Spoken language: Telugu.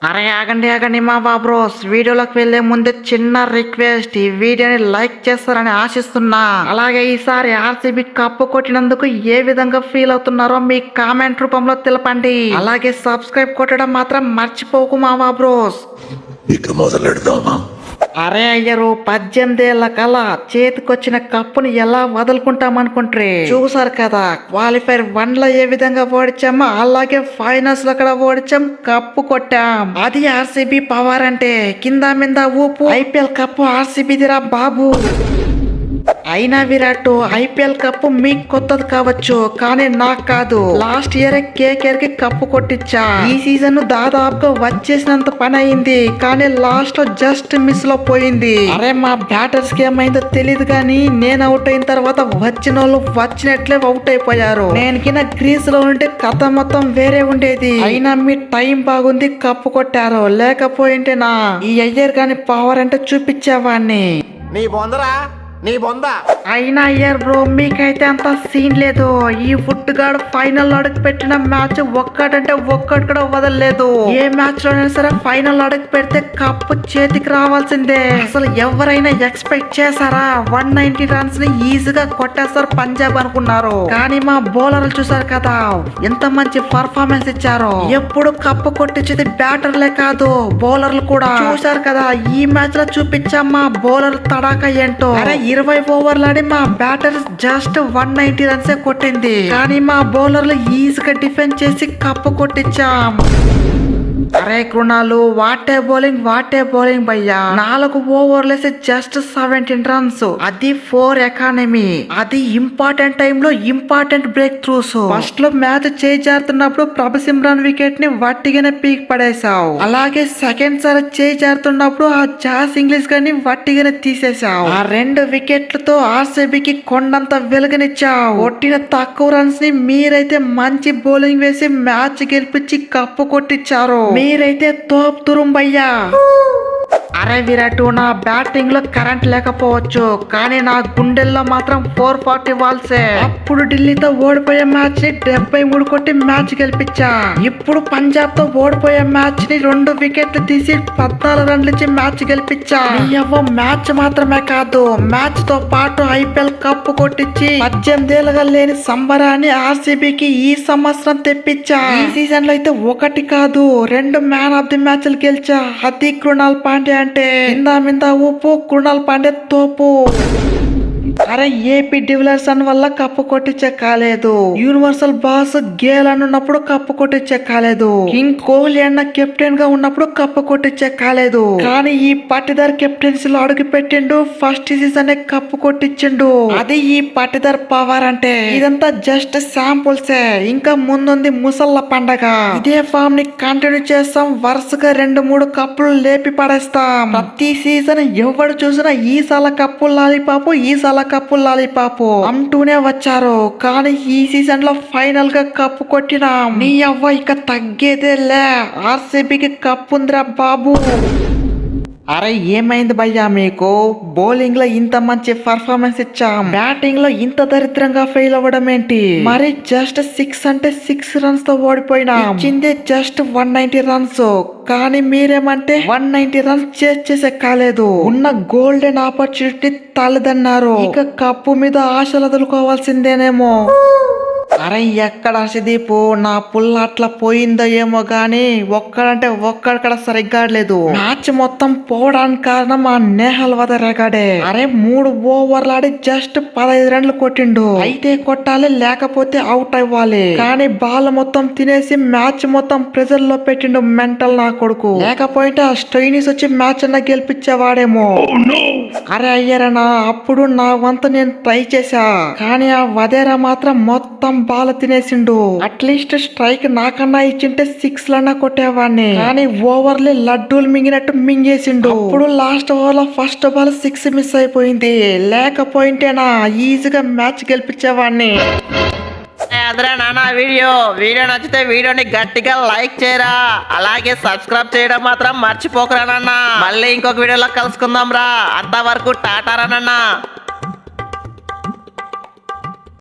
అరే ఆగండి ఆగండి మా బాబ్రోస్, వీడియోలోకి వెళ్లే ముందు చిన్న రిక్వెస్ట్, ఈ వీడియోని లైక్ చేస్తారని ఆశిస్తున్నా. అలాగే ఈసారి ఆర్సీబీ కప్పు కొట్టినందుకు ఏ విధంగా ఫీల్ అవుతున్నారో మీ కామెంట్ రూపంలో తెలపండి. అలాగే సబ్స్క్రైబ్ కొట్టడం మాత్రం మర్చిపోకు మా బాబ్రోస్. ఇక మొదలెడదామా? అరే అయ్యరు, 18 ఏళ్ల కల చేతికొచ్చిన కప్పుని ఎలా వదులుకుంటామనుకుంటే చూసారు కదా. క్వాలిఫైర్ 1 లో ఏ విధంగా ఓడిచామో అలాగే ఫైనల్స్ లో కూడా ఓడిచాం, కప్పు కొట్టాం. అది ఆర్సీబీ పవర్ అంటే. కింద మీద ఊపు. ఐపీఎల్ కప్పు ఆర్సీబీదిరా బాబు. అయినా విరాట్, ఐపీఎల్ కప్పు మీకు కొత్తది కావచ్చు, కానీ నాకు కాదు. లాస్ట్ ఇయర్ కేకేఆర్ కి కప్పు కొట్టించా. ఈ సీజన్ దాదాపుగా వచ్చేసినంత పని అయింది, కానీ లాస్ట్ లో జస్ట్ మిస్ లో పోయింది. అరే మా బ్యాటర్స్ కి ఏమైందో తెలియదు, కానీ నేను అవుట్ అయిన తర్వాత వచ్చిన వాళ్ళు వచ్చినట్లే అవుట్ అయిపోయారు. నేను కింద గ్రీస్ లో ఉంటే కథ మొత్తం వేరే ఉండేది. అయినా మీ టైం బాగుంది, కప్పు కొట్టారు. లేకపోయింటేనా ఈ అయ్యర్ గాని పవర్ అంటే చూపించేవాడిని. నీ బొందరా, నీ బొంద. అయినా అయ్యారు బ్రో, మీకైతే అంత సీన్ లేదు. ఈ ఫుట్ గాడు ఫైనల్ అడుగు పెట్టిన మ్యాచ్ ఒక్కడంటే ఒక్కడు కూడా వదలలేదు. ఏ మ్యాచ్ లోనైనా సరే ఫైనల్ అడుగు పెడితే కప్పు చేతికి రావాల్సిందే. అసలు ఎవరైనా ఎక్స్పెక్ట్ చేశారా 190 రన్స్ ని ఈజీగా కొట్టేస్తారు పంజాబ్ అనుకున్నారు, కానీ మా బౌలర్లు చూసారు కదా ఎంత మంచి పర్ఫార్మెన్స్ ఇచ్చారో. ఎప్పుడు కప్పు కొట్టించేది బ్యాటర్లే కాదు, బౌలర్లు కూడా. చూసారు కదా ఈ మ్యాచ్ లో చూపించాం మా బౌలర్ తడాక ఏంటో. 20 ఓవర్లు ఆడి మా బ్యాటర్ జస్ట్ 190 రన్సే కొట్టింది, కానీ మా బౌలర్లు ఈజీగా డిఫెండ్ చేసి కప్పు కొట్టించాం. అరే కృణాలు, వాటే బౌలింగ్ భయ్యా. 4 ఓవర్లేసి జస్ట్ 17 రన్స్, అది 4 ఎకానమీ. అది ఇంపార్టెంట్ టైమ్ లో ఇంపార్టెంట్ బ్రేక్ త్రూస్. ఫస్ట్ లో మ్యాచ్ చేజారుతున్నప్పుడు ప్రభు సిమ్రాన్ వికెట్ ని వట్టిగానే పీక్ పడేశావు. అలాగే సెకండ్ సారి చేజారుతున్నప్పుడు ఆ జాస్ ఇంగ్లీష్ గాని వట్టిగానే తీసేశావు. ఆ 2 వికెట్లతో ఆర్సీబీకి కొండంత వెలుగునిచ్చావు. కొట్టిన తక్కువ రన్స్ ని మీరైతే మంచి బౌలింగ్ వేసి మ్యాచ్ గెలిపించి కప్పు కొట్టించారు. మీరైతే తోప్ తురుంబయ్యా. అరే విరాట్, నా బ్యాటింగ్ లో కరెంట్ లేకపోవచ్చు, కానీ నా గుండెల్లో మాత్రం 440 వాల్సే. అప్పుడు ఢిల్లీతో ఓడిపోయే మ్యాచ్ ని 73 కొట్టి మ్యాచ్ గెలిపించా. ఇప్పుడు పంజాబ్ తో ఓడిపోయే మ్యాచ్ ని 2 వికెట్లు తీసి 14 రన్లు ఇచ్చి మ్యాచ్ గెలిపించా. మ్యాచ్ మాత్రమే కాదు, మ్యాచ్ తో పాటు ఐపీఎల్ కప్పు కొట్టించి 18 ఏళ్ళగా లేని సంబరాన్ని ఆర్సీబీకి ఈ సంవత్సరం తెప్పించా. ఈ సీజన్ లో అయితే 1 కాదు 2 మ్యాన్ ఆఫ్ ది మ్యాచ్లు గెలిచా. అది కృణాల్ పాండ్యా అంటే. కింద మీద ఊపు, కృణాల్ పాండ్యా తోపు. అరే ఏపీ డివిలర్స్ వల్ల కప్పు కొట్టించే కాలేదు. యూనివర్సల్ బాస్ గేల్ అని ఉన్నప్పుడు కప్పు కొట్టించే కాలేదు. కింగ్ కోహ్లీ అన్న కెప్టెన్ గా ఉన్నప్పుడు కప్పు కొట్టించే కాలేదు, కానీ ఈ పట్టిదార్ కెప్టెన్సీ లో అడుగు పెట్టిండు. ఫస్ట్ సీజన్ కప్పు కొట్టించిండు. అది ఈ పట్టిదార్ పవర్ అంటే. ఇదంతా జస్ట్ శాంపుల్సే, ఇంకా ముందుంది ముసళ్ళ పండగ. ఇదే ఫామ్ ని కంటిన్యూ చేస్తాం, వరుసగా 2-3 కప్పులు లేపి పడేస్తాం. ప్రతి సీజన్ ఎవడు చూసినా Esala cup lollipop, Esala cup lollipop అంటూనే వచ్చారు, కానీ ఈ సీజన్ లో ఫైనల్ గా కప్పు కొట్టినాం. నీ అవ్వ ఇక తగ్గేదే లే, ఆర్సీబీకి కప్పు ఉందిరా బాబు. అరే ఏమైంది భయ్యా మీకు? బౌలింగ్ లో ఇంత మంచి పర్ఫార్మెన్స్ ఇచ్చాం, బ్యాటింగ్ లో ఇంత దరిద్రంగా ఫెయిల్ అవ్వడం ఏంటి? మరి జస్ట్ 6 అంటే 6 రన్స్ తో ఓడిపోయినా. ఇచ్చిందే జస్ట్ 190 రన్స్, కానీ మీరేమంటే 190 రన్స్ చేసే కాలేదు. ఉన్న గోల్డెన్ ఆపర్చునిటీ తలదన్నారు. ఇక కప్పు మీద ఆశలు వదులుకోవాల్సిందేనేమో. అరే ఎక్కడ హర్షదీప్, నా పుల్ల అట్లా పోయిందో ఏమో గాని ఒక్కడంటే ఒక్కడక్కడ సరిగ్గా లేదు. మ్యాచ్ మొత్తం పోవడానికి కారణం ఆ నేహల్ వదరగాడే. అరే 3 ఓవర్లు ఆడి జస్ట్ 15 రన్లు కొట్టిండు. అయితే కొట్టాలి, లేకపోతే అవుట్ అవ్వాలి, కానీ బాల్ మొత్తం తినేసి మ్యాచ్ మొత్తం ప్రెజర్ లో పెట్టిండు మెంటల్ నా కొడుకు. లేకపోతే ఆ స్టైనిస్ వచ్చి మ్యాచ్ అన్న గెలిపించేవాడేమో. అరే అయ్యారనా, అప్పుడు నా వంతు నేను ట్రై చేశా, కానీ ఆ వదేరా మాత్రం మొత్తం బాల్ తినేసిండు. అట్లీస్ట్ స్ట్రైక్ నాకన్నా ఇచ్చింటే 6 లన్నా కొట్టేవాడిని, కానీ ఓవర్లీ లడ్డూలు మింగినట్టు మింగేసిండు. అప్పుడు లాస్ట్ ఓవర్ లో ఫస్ట్ బాల్ 6 మిస్ అయిపోయింది, లేకపోయింటేనా ఈజీగా మ్యాచ్ గెలిపించేవాడిని. అదరా నాన్న, వీడియో నచ్చితే వీడియోని గట్టిగా లైక్ చేయరా, అలాగే సబ్స్క్రైబ్ చేయడం మాత్రం మర్చిపోకరా నాన్న. మళ్ళీ ఇంకొక వీడియోలో కలుసుకుందాం రా, అంతవరకు టాటారా నాన్న.